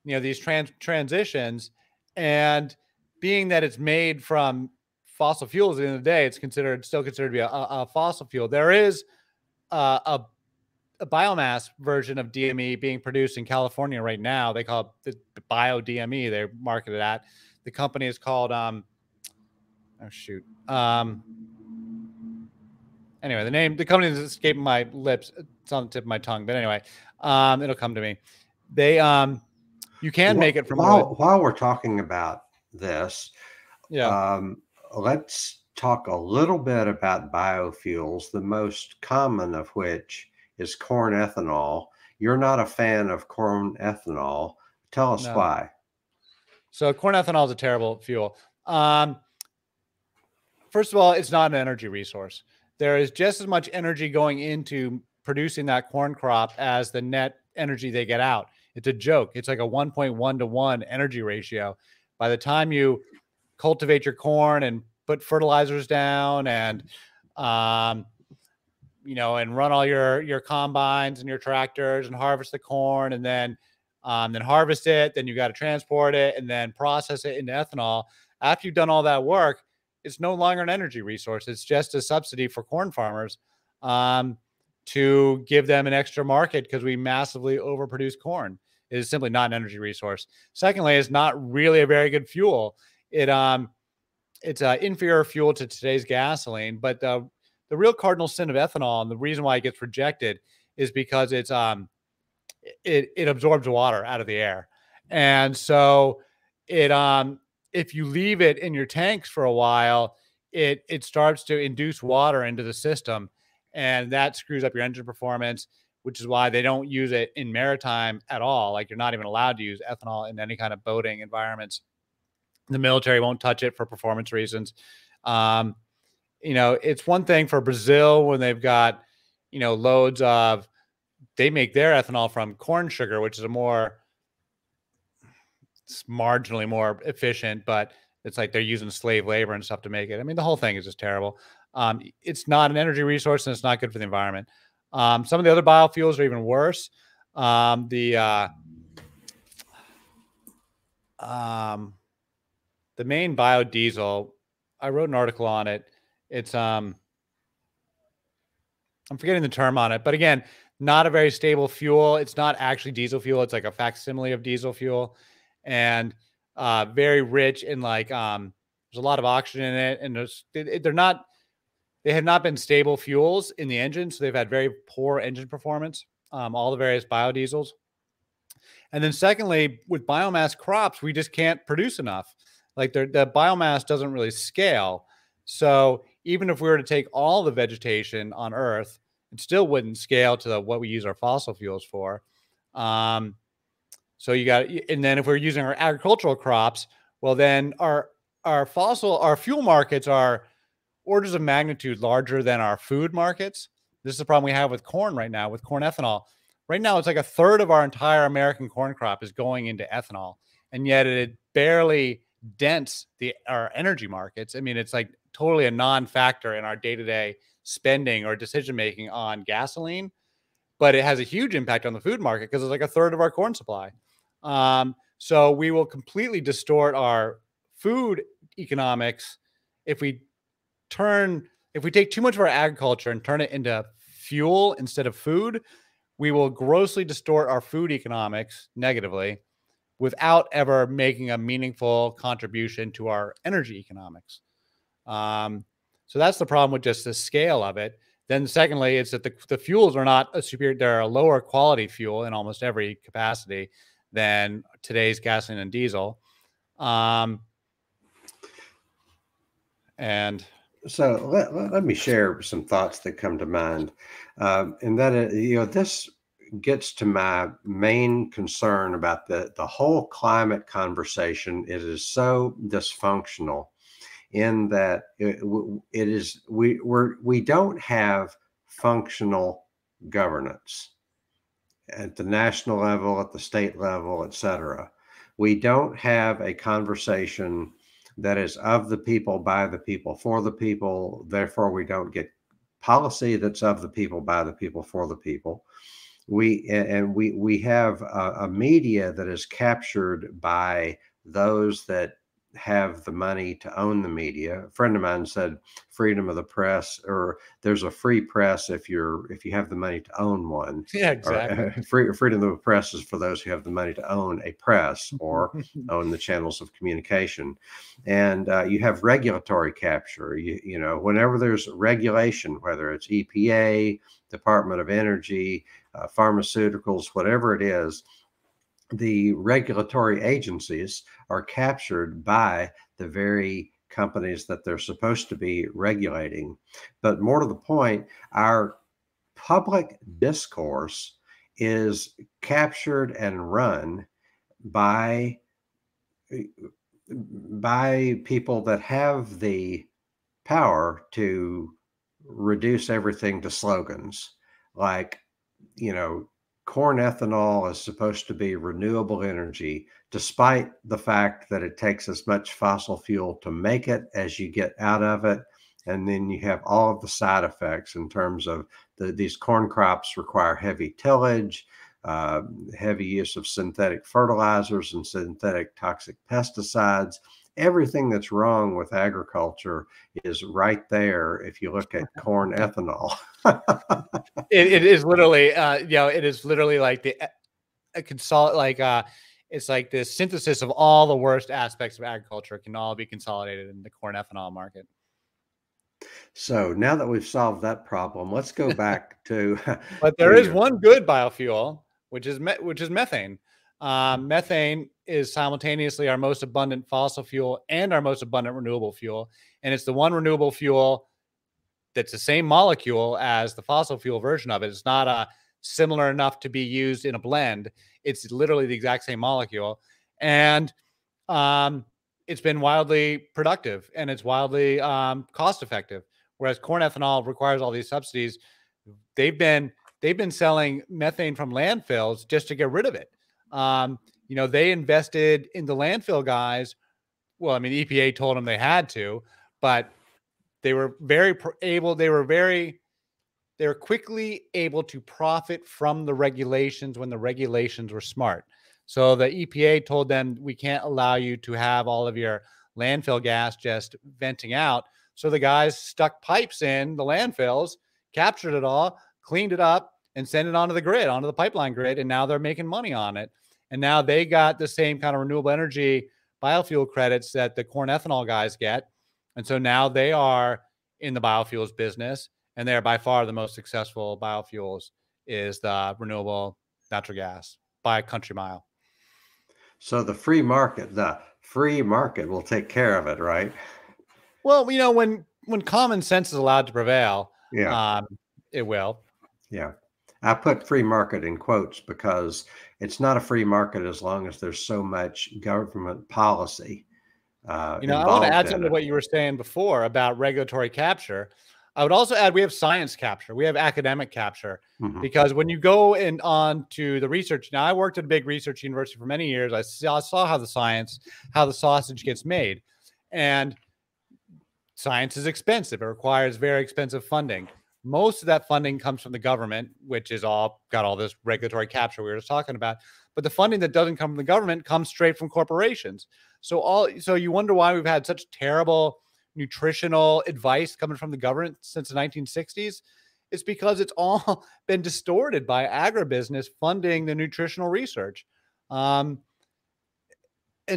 These transitions, and being that it's made from fossil fuels at the end of the day, it's still considered to be a fossil fuel. There is a biomass version of DME being produced in California right now. They call it the bio DME. They're marketed at. The company is called anyway, the company is escaping my lips. It's on the tip of my tongue, but anyway, it'll come to me. They you can make it from wood. While we're talking about this, yeah, let's talk a little bit about biofuels, the most common of which is corn ethanol. You're not a fan of corn ethanol. Tell us why. So corn ethanol is a terrible fuel. First of all, it's not an energy resource. There is just as much energy going into producing that corn crop as the net energy they get out. It's a joke. It's like a 1.1 to 1 energy ratio. By the time you cultivate your corn and put fertilizers down and, and run all your combines and your tractors and harvest the corn and then harvest it. Then you got to transport it and then process it into ethanol. After you've done all that work, it's no longer an energy resource. It's just a subsidy for corn farmers to give them an extra market because we massively overproduce corn. It is simply not an energy resource. Secondly, it's not really a very good fuel. It's an inferior fuel to today's gasoline, but the real cardinal sin of ethanol and the reason why it gets rejected is because it absorbs water out of the air. And so if you leave it in your tanks for a while, it starts to induce water into the system, and that screws up your engine performance, which is why they don't use it in maritime at all. Like, you're not even allowed to use ethanol in any kind of boating environments. The military won't touch it for performance reasons. It's one thing for Brazil when they've got, loads of, they make their ethanol from corn sugar, which is it's marginally more efficient, but it's like they're using slave labor and stuff to make it. I mean, the whole thing is just terrible. It's not an energy resource and it's not good for the environment. Some of the other biofuels are even worse. The main biodiesel, I wrote an article on it. It's I'm forgetting the term on it, but again, not a very stable fuel. It's not actually diesel fuel. It's like a facsimile of diesel fuel, and very rich in there's a lot of oxygen in it, and they have not been stable fuels in the engine, so they've had very poor engine performance. All the various biodiesels. And then secondly, with biomass crops, we just can't produce enough. Like, the biomass doesn't really scale. So even if we were to take all the vegetation on Earth, it still wouldn't scale to what we use our fossil fuels for. And then if we're using our agricultural crops, well, then our fuel markets are orders of magnitude larger than our food markets. This is the problem we have with corn right now, with corn ethanol. Right now, it's like a third of our entire American corn crop is going into ethanol, and yet it barely dents our energy markets. I mean, it's like totally a non-factor in our day-to-day spending or decision-making on gasoline, but it has a huge impact on the food market because it's like a third of our corn supply. So we will completely distort our food economics if we take too much of our agriculture and turn it into fuel instead of food. We will grossly distort our food economics negatively without ever making a meaningful contribution to our energy economics. So that's the problem with just the scale of it. Then secondly, it's that the fuels are not a superior, they're a lower quality fuel in almost every capacity than today's gasoline and diesel. And so let me share some thoughts that come to mind. And that, this gets to my main concern about the whole climate conversation. It is so dysfunctional in that we don't have functional governance at the national level, at the state level, et cetera. We don't have a conversation that is of the people, by the people, for the people. Therefore, we don't get policy that's of the people, by the people, for the people. We have a media that is captured by those that have the money to own the media. A friend of mine said freedom of the press, or there's a free press if you have the money to own one. Yeah, exactly. Freedom of the press is for those who have the money to own a press or own the channels of communication. And you have regulatory capture. Whenever there's regulation, whether it's EPA, Department of Energy, pharmaceuticals, whatever it is, the regulatory agencies are captured by the very companies that they're supposed to be regulating. But more to the point, our public discourse is captured and run by people that have the power to reduce everything to slogans like, corn ethanol is supposed to be renewable energy, despite the fact that it takes as much fossil fuel to make it as you get out of it. And then you have all of the side effects in terms of these corn crops require heavy tillage, uh, heavy use of synthetic fertilizers and synthetic toxic pesticides. Everything that's wrong with agriculture is right there if you look at corn ethanol. It is literally, it is literally like it's like the synthesis of all the worst aspects of agriculture can all be consolidated in the corn ethanol market. So now that we've solved that problem, let's go back to But there is one good biofuel, which is methane. Methane is simultaneously our most abundant fossil fuel and our most abundant renewable fuel, and it's the one renewable fuel that's the same molecule as the fossil fuel version of it. It's not similar enough to be used in a blend. It's literally the exact same molecule, and it's been wildly productive and it's wildly cost effective. Whereas corn ethanol requires all these subsidies. They've been selling methane from landfills just to get rid of it. They invested in the landfill guys. Well, I mean, the EPA told them they had to, but they were quickly able to profit from the regulations when the regulations were smart. So the EPA told them, we can't allow you to have all of your landfill gas just venting out. So the guys stuck pipes in the landfills, captured it all, cleaned it up, and sent it onto the grid, onto the pipeline grid. And now they're making money on it. And now they got the same kind of renewable energy biofuel credits that the corn ethanol guys get. And so now they are in the biofuels business, and they're by far the most successful biofuels is the renewable natural gas by a country mile. So the free market will take care of it, right? Well, when common sense is allowed to prevail, Yeah. It will. Yeah. I put free market in quotes because it's not a free market as long as there's so much government policy I want to add something to what you were saying before about regulatory capture. I would also add we have science capture. We have academic capture. Mm-hmm. Because when you go on to the research, now I worked at a big research university for many years. I saw how the sausage gets made. And science is expensive. It requires very expensive funding. Most of that funding comes from the government, which is got all this regulatory capture we were just talking about. But the funding that doesn't come from the government comes straight from corporations. So you wonder why we've had such terrible nutritional advice coming from the government since the 1960s. It's because it's all been distorted by agribusiness funding the nutritional research. And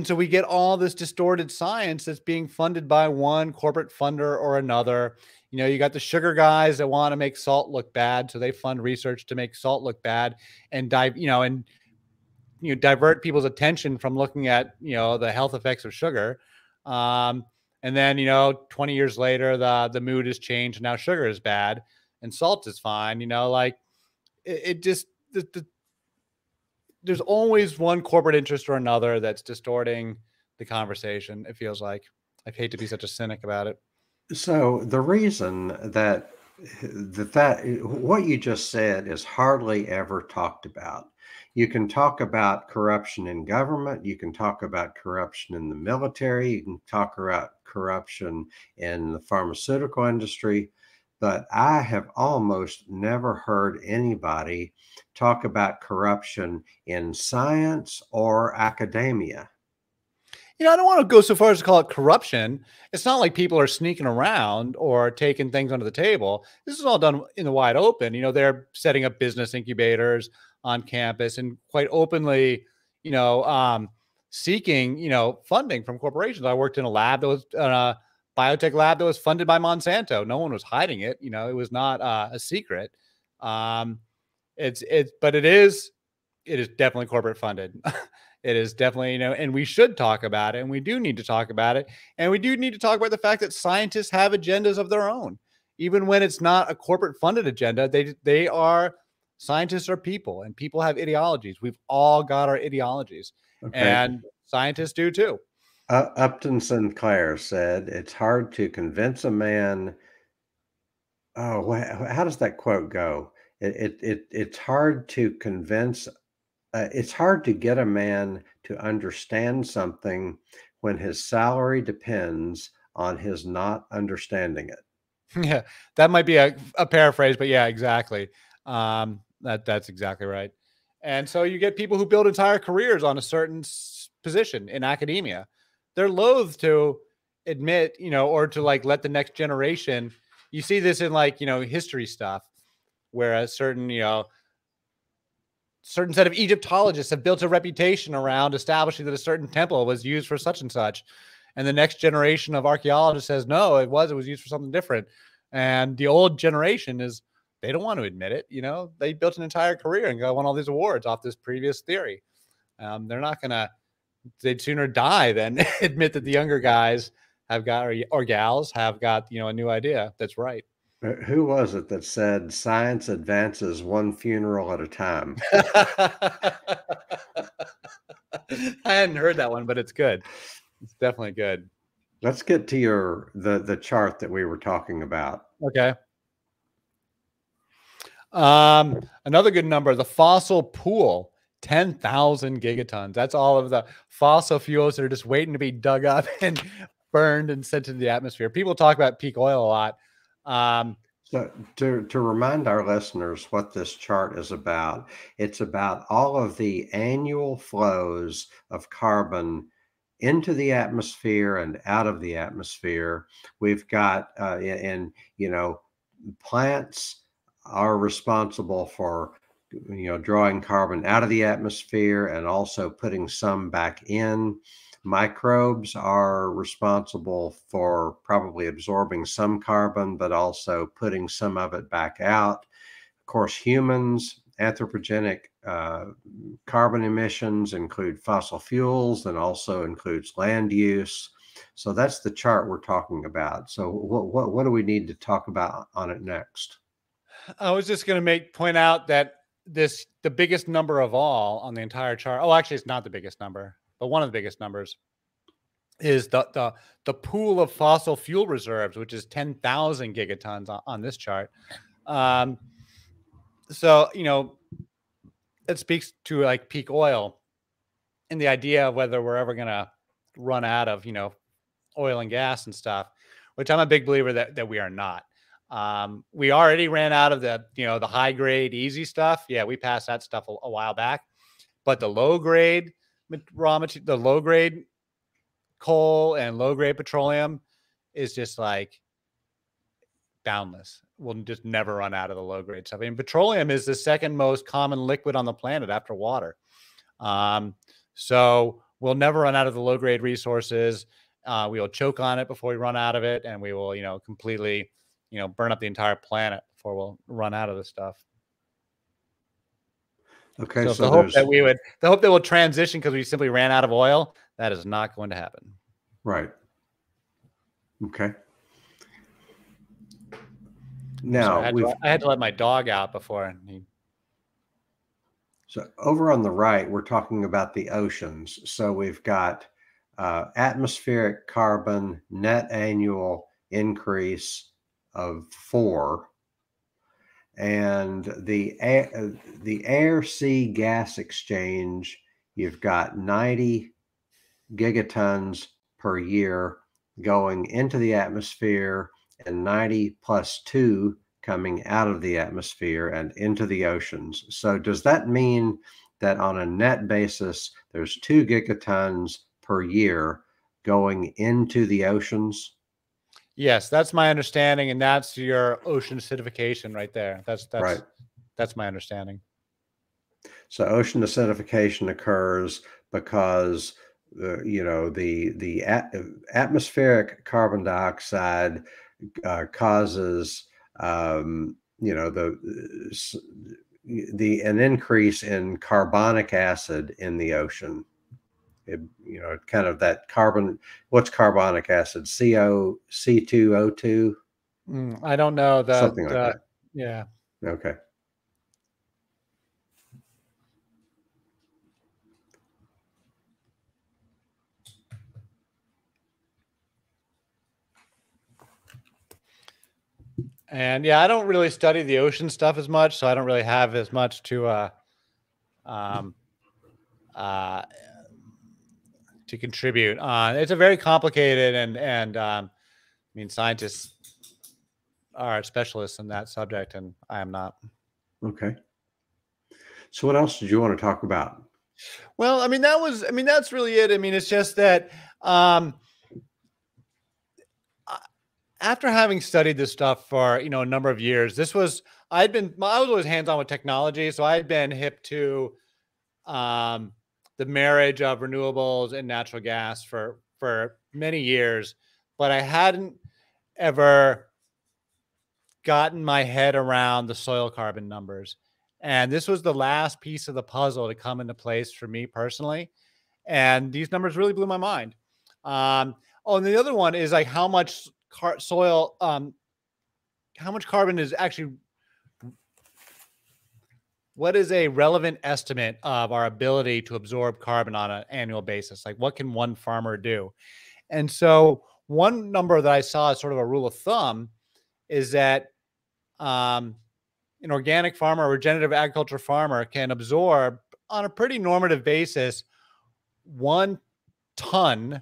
so we get all this distorted science that's being funded by one corporate funder or another. You got the sugar guys that want to make salt look bad, so they fund research to make salt look bad and divert people's attention from looking at, the health effects of sugar. And then, 20 years later, the mood has changed. And now sugar is bad and salt is fine. There's always one corporate interest or another that's distorting the conversation. It feels like. I hate to be such a cynic about it. So the reason that what you just said is hardly ever talked about. You can talk about corruption in government. You can talk about corruption in the military. You can talk about corruption in the pharmaceutical industry. But I have almost never heard anybody talk about corruption in science or academia. I don't want to go so far as to call it corruption. It's not like people are sneaking around or taking things under the table. This is all done in the wide open. They're setting up business incubators on campus and quite openly, seeking, funding from corporations. I worked in a lab that was a biotech lab that was funded by Monsanto. No one was hiding it. It was not a secret. But it is definitely corporate funded. It is definitely, and we should talk about it, and we do need to talk about it. And we do need to talk about the fact that scientists have agendas of their own. Even when it's not a corporate funded agenda, scientists are people, and people have ideologies. We've all got our ideologies, and scientists do too. Upton Sinclair said, "It's hard to convince a man." Oh, how does that quote go? it's hard to convince. It's hard to get a man to understand something when his salary depends on his not understanding it. Yeah, that might be a paraphrase, but yeah, exactly. That's exactly right. And so you get people who build entire careers on a certain position in academia. They're loath to admit, or to like let the next generation. You see this in like history stuff, where a certain set of Egyptologists have built a reputation around establishing that a certain temple was used for such and such. And the next generation of archaeologists says, no, it was used for something different. And the old generation they don't want to admit it. They built an entire career and won all these awards off this previous theory. They're not going to, they'd sooner die than admit that the younger guys have got, or gals have got, a new idea that's right. Who was it that said science advances one funeral at a time? I hadn't heard that one, but it's good. It's definitely good. Let's get to the chart that we were talking about. Okay. Another good number, the fossil pool, 10,000 gigatons. That's all of the fossil fuels that are just waiting to be dug up and burned and sent into the atmosphere. People talk about peak oil a lot. So to remind our listeners what this chart is about, it's about all of the annual flows of carbon into the atmosphere and out of the atmosphere. We've got, plants are responsible for, drawing carbon out of the atmosphere and also putting some back in. Microbes are responsible for probably absorbing some carbon, but also putting some of it back out. Of course, humans, anthropogenic carbon emissions include fossil fuels and also includes land use. So that's the chart we're talking about. So what do we need to talk about on it next? I was just going to point out that the biggest number of all on the entire chart. Oh, actually, it's not the biggest number, but one of the biggest numbers is the pool of fossil fuel reserves, which is 10,000 gigatons on this chart. So it speaks to like peak oil and the idea of whether we're ever going to run out of oil and gas and stuff, which I'm a big believer that we are not. We already ran out of the high grade easy stuff. Yeah, we passed that stuff a while back, but the low grade raw material, the low grade coal and low grade petroleum is just like boundless. We'll just never run out of the low grade stuff. I mean, petroleum is the second most common liquid on the planet after water. So we'll never run out of the low grade resources. We will choke on it before we run out of it, and we will, completely, burn up the entire planet before we'll run out of this stuff. Okay, so the hope that we'll transition because we simply ran out of oil, that is not going to happen. Right. Okay. Now I had to let my dog out before. So over on the right, we're talking about the oceans. So we've got atmospheric carbon net annual increase of 4, and the air sea gas exchange, you've got 90 gigatons per year going into the atmosphere and 90 plus 2 coming out of the atmosphere and into the oceans. So does that mean that on a net basis, there's 2 gigatons per year going into the oceans? Yes, that's my understanding, and that's your ocean acidification right there. Right. That's my understanding. So ocean acidification occurs because the atmospheric carbon dioxide causes an increase in carbonic acid in the ocean. Kind of that carbon. What's carbonic acid? C2O2. I don't know Something like that. Yeah. Okay. And yeah, I don't really study the ocean stuff as much, so I don't really have as much um, uh, to contribute. It's a very complicated I mean, scientists are specialists in that subject, and I am not. Okay. So what else did you want to talk about? Well, I mean, that's really it. I mean, it's just that um, after having studied this stuff for, a number of years, I was always hands-on with technology. So I had been hip to um, the marriage of renewables and natural gas for many years, but I hadn't ever gotten my head around the soil carbon numbers. And this was the last piece of the puzzle to come into place for me personally. And these numbers really blew my mind. Oh, and the other one is like how much soil, how much carbon is actually, what is a relevant estimate of our ability to absorb carbon on an annual basis? Like, what can one farmer do? And so, one number that I saw as sort of a rule of thumb is that um, an organic farmer, a regenerative agriculture farmer, can absorb on a pretty normative basis 1 ton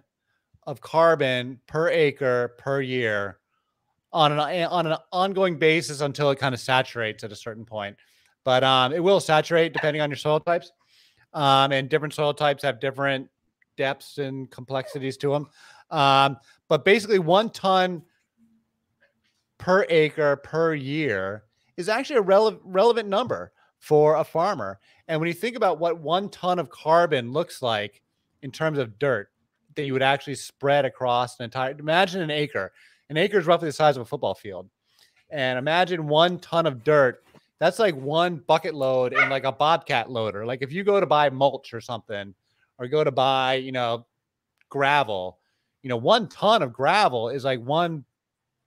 of carbon per acre per year on an ongoing basis until it kind of saturates at a certain point. But it will saturate depending on your soil types, and different soil types have different depths and complexities to them. But basically, 1 ton per acre per year is actually a relevant number for a farmer. And when you think about what 1 ton of carbon looks like in terms of dirt that you would actually spread across an entire, imagine an acre. An acre is roughly the size of a football field. And imagine 1 ton of dirt. That's like one bucket load in like a Bobcat loader. Like if you go to buy mulch or something, or go to buy, gravel, 1 ton of gravel is like one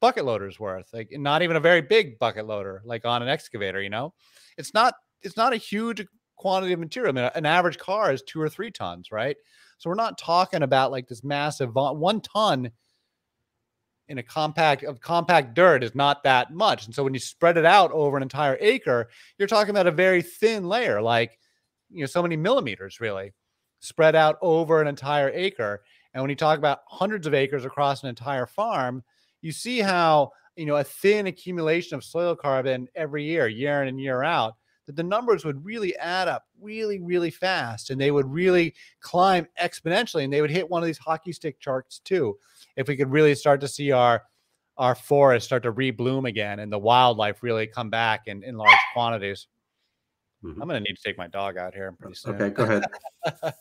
bucket loader's worth, like not even a very big bucket loader, like on an excavator, it's not a huge quantity of material. I mean, an average car is 2 or 3 tons, right? So we're not talking about like this massive 1 ton in a compact dirt is not that much. And so when you spread it out over an entire acre, you're talking about a very thin layer, like, so many millimeters really spread out over an entire acre. And when you talk about hundreds of acres across an entire farm, you see how, a thin accumulation of soil carbon every year in and year out, that the numbers would really add up really, really fast. And they would really climb exponentially. And they would hit one of these hockey stick charts too, if we could really start to see our forests start to rebloom again and the wildlife really come back in large quantities. Mhm. I'm going to need to take my dog out here pretty soon. Okay, go ahead. Do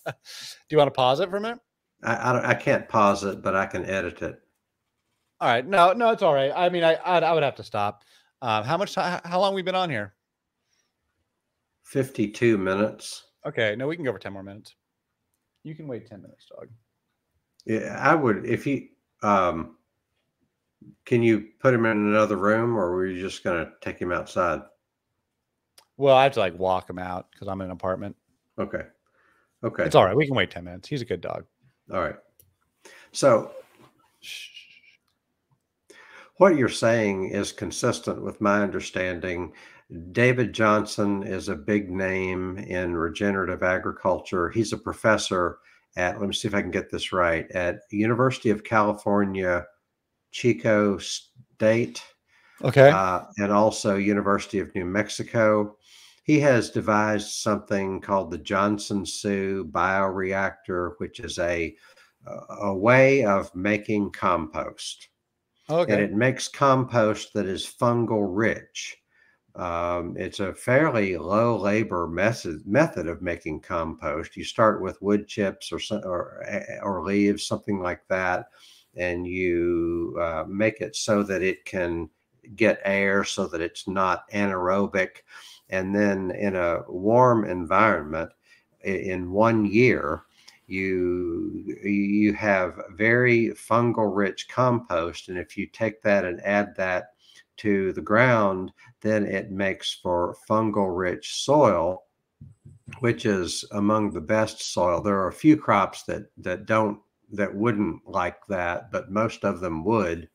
you want to pause it for a minute? I can't pause it, but I can edit it. All right. No, it's all right. I mean, I would have to stop. How much time, how long we been on here? 52 minutes. Okay. No, we can go for 10 more minutes. You can wait 10 minutes, dog. Yeah, I would, if you, can you put him in another room, or were you just going to take him outside? Well, I have to like walk him out because I'm in an apartment. Okay. It's all right. We can wait 10 minutes. He's a good dog. All right. So what you're saying is consistent with my understanding. David Johnson is a big name in regenerative agriculture. He's a professor at, let me see if I can get this right, at University of California, Chico State. Okay. And also University of New Mexico. He has devised something called the Johnson-Su bioreactor, which is a way of making compost. Okay. And it makes compost that is fungal rich. It's a fairly low labor method of making compost. You start with wood chips or leaves, something like that, and you make it so that it can get air, so that it's not anaerobic. And then in a warm environment, in 1 year, you have very fungal rich compost. And if you take that and add that to the ground, then it makes for fungal rich soil, which is among the best soil. There are a few crops that wouldn't like that, but most of them would.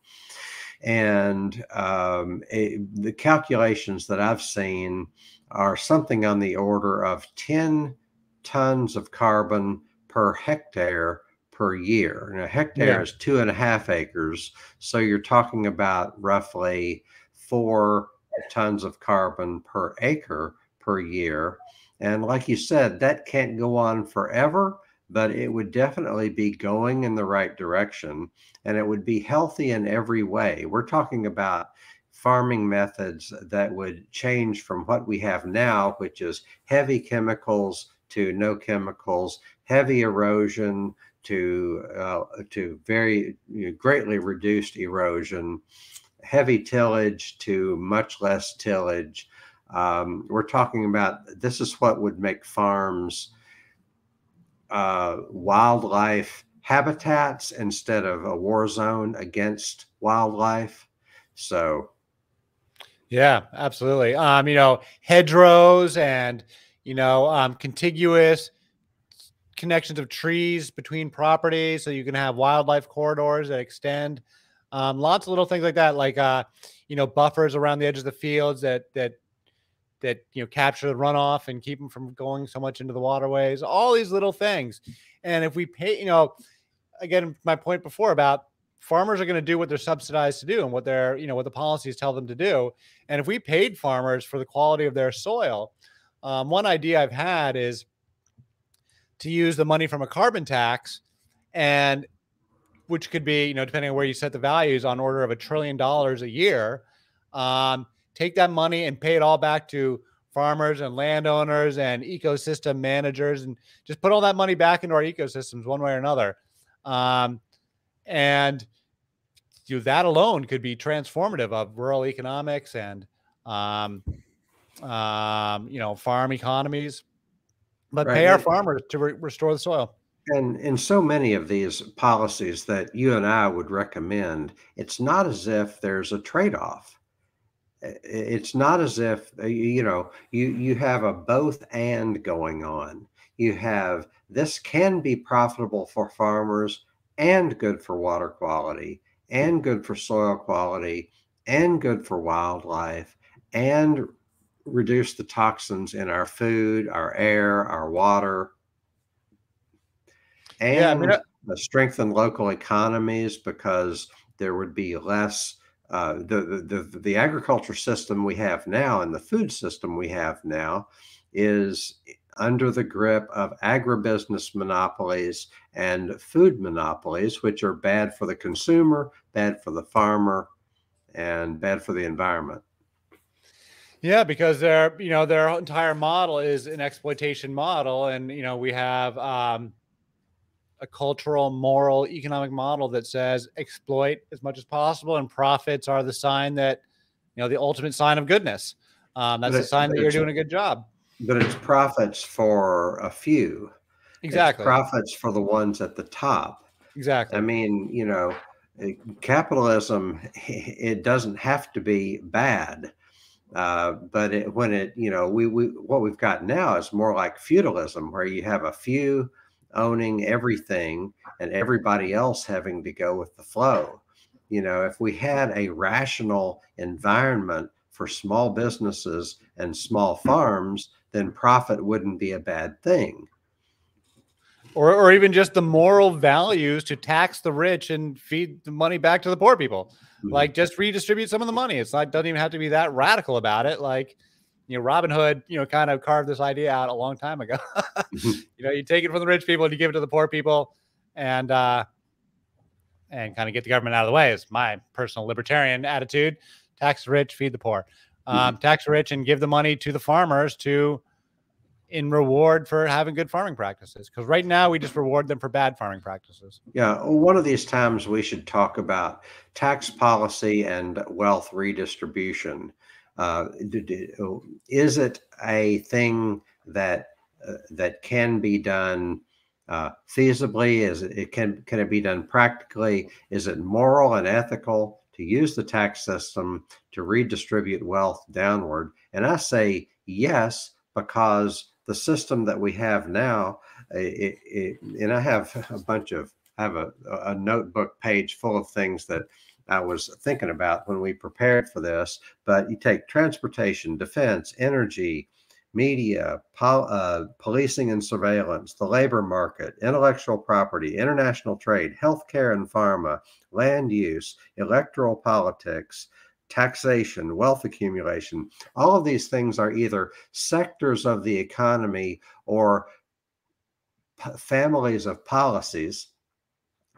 And the calculations that I've seen are something on the order of 10 tons of carbon per hectare per year. And a hectare Yeah. is 2.5 acres. So you're talking about roughly 4 tons of carbon per acre per year. And like you said, that can't go on forever, but it would definitely be going in the right direction, and it would be healthy in every way. We're talking about farming methods that would change from what we have now, which is heavy chemicals to no chemicals, heavy erosion to very greatly reduced erosion, heavy tillage to much less tillage. We're talking about this is what would make farms wildlife habitats instead of a war zone against wildlife. So, Yeah, absolutely. Hedgerows and, contiguous connections of trees between properties, so you can have wildlife corridors that extend. Lots of little things like that, like buffers around the edge of the fields that capture the runoff and keep them from going so much into the waterways. All these little things, and if we pay, again, my point before about farmers are going to do what they're subsidized to do and what what the policies tell them to do. And if we paid farmers for the quality of their soil, one idea I've had is to use the money from a carbon tax, and which could be, depending on where you set the values, on order of $1 trillion a year. Take that money and pay it all back to farmers and landowners and ecosystem managers, and just put all that money back into our ecosystems one way or another. And that alone could be transformative of rural economics and, farm economies. But pay our right. farmers to restore the soil. And in so many of these policies that you and I would recommend, it's not as if there's a trade-off. It's not as if you have a both and going on. You have this can be profitable for farmers and good for water quality and good for soil quality and good for wildlife and reduce the toxins in our food, our air, our water, Yeah, I mean, and strengthen local economies because there would be less. The agriculture system we have now and the food system we have now is under the grip of agribusiness monopolies and food monopolies, which are bad for the consumer, bad for the farmer, and bad for the environment. yeah, because their entire model is an exploitation model, and we have a cultural, moral, economic model that says exploit as much as possible, and profits are the sign that, the ultimate sign of goodness. But That's the sign that you're doing a good job. it's profits for a few. It's Exactly. profits for the ones at the top. I Exactly. mean, capitalism, it doesn't have to be bad. But when what we've got now is more like feudalism, where you have a few owning everything and everybody else having to go with the flow. If we had a rational environment for small businesses and small farms, then profit wouldn't be a bad thing. Or even just the moral values to tax the rich and feed the money back to the poor people. Mhm. Like, just redistribute some of the money. It's not, doesn't even have to be that radical about it. Like, Robin Hood, kind of carved this idea out a long time ago. Mhm. You take it from the rich people and you give it to the poor people, and kind of get the government out of the way. Is my personal libertarian attitude. Tax the rich, feed the poor. Mhm. Tax the rich and give the money to the farmers in reward for having good farming practices. Because right now we just reward them for bad farming practices. Yeah, one of these times we should talk about tax policy and wealth redistribution. Is it a thing that can be done feasibly? Can it be done practically? Is it moral and ethical to use the tax system to redistribute wealth downward? And I say yes, because the system that we have now, and I have a notebook page full of things that I was thinking about when we prepared for this. But you take transportation, defense, energy, media, policing and surveillance, the labor market, intellectual property, international trade, healthcare and pharma, land use, electoral politics, taxation, wealth accumulation. All of these things are either sectors of the economy or families of policies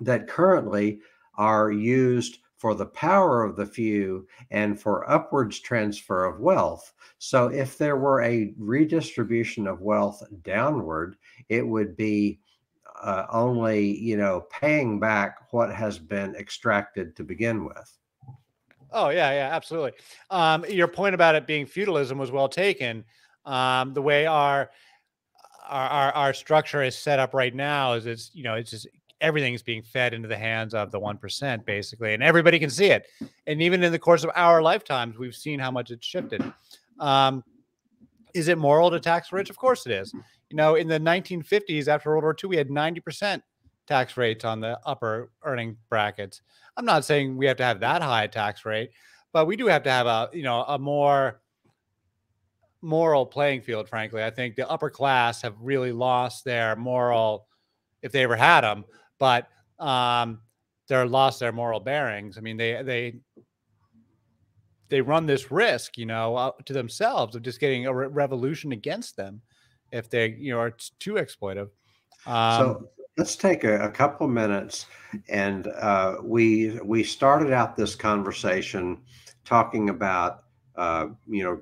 that currently are used for the power of the few and for upwards transfer of wealth. So if there were a redistribution of wealth downward, it would be only, paying back what has been extracted to begin with. Oh yeah, yeah, absolutely. Your point about it being feudalism was well taken. The way our structure is set up right now is it's just everything's being fed into the hands of the 1% basically, and everybody can see it. And even in the course of our lifetimes, we've seen how much it's shifted. Is it moral to tax rich? Of course it is. In the 1950s, after World War II, we had 90% tax rates on the upper earning brackets. I'm not saying we have to have that high a tax rate, but we do have to have a more moral playing field. Frankly, I think the upper class have really lost their moral, if they ever had them, but they're lost their moral bearings. I mean, they run this risk, to themselves of just getting a revolution against them if they, are too exploitive. So let's take a couple of minutes, and we started out this conversation talking about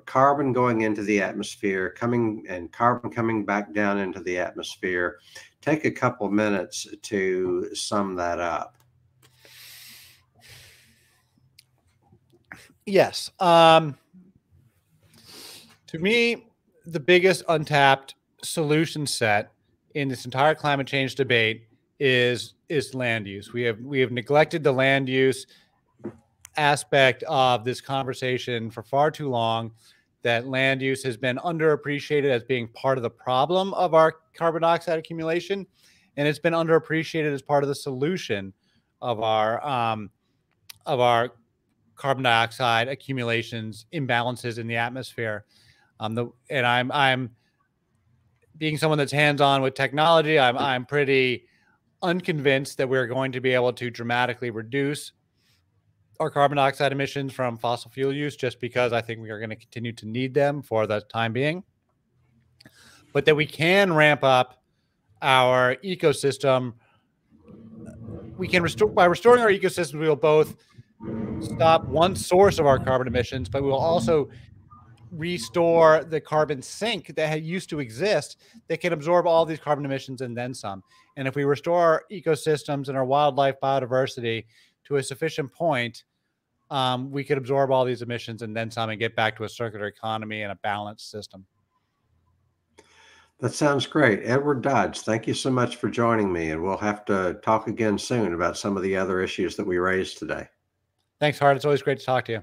carbon going into the atmosphere, carbon coming back down into the atmosphere. Take a couple of minutes to sum that up. Yes. To me, the biggest untapped solution set in this entire climate change debate is land use. We have neglected the land use aspect of this conversation for far too long. That land use has been underappreciated as being part of the problem of our carbon dioxide accumulation, and it's been underappreciated as part of the solution of our carbon dioxide accumulations, imbalances in the atmosphere. I'm being someone that's hands-on with technology. I'm pretty unconvinced that we're going to be able to dramatically reduce our carbon dioxide emissions from fossil fuel use, just because I think we are going to continue to need them for the time being. But that we can ramp up our ecosystem. We can by restoring our ecosystem, we will both stop one source of our carbon emissions, but we will also restore the carbon sink that used to exist that can absorb all these carbon emissions and then some. And if we restore our ecosystems and our wildlife biodiversity to a sufficient point, we could absorb all these emissions and then some and get back to a circular economy and a balanced system. That sounds great. Edward Dodge, thank you so much for joining me, and we'll have to talk again soon about some of the other issues that we raised today. Thanks, Hart. It's always great to talk to you.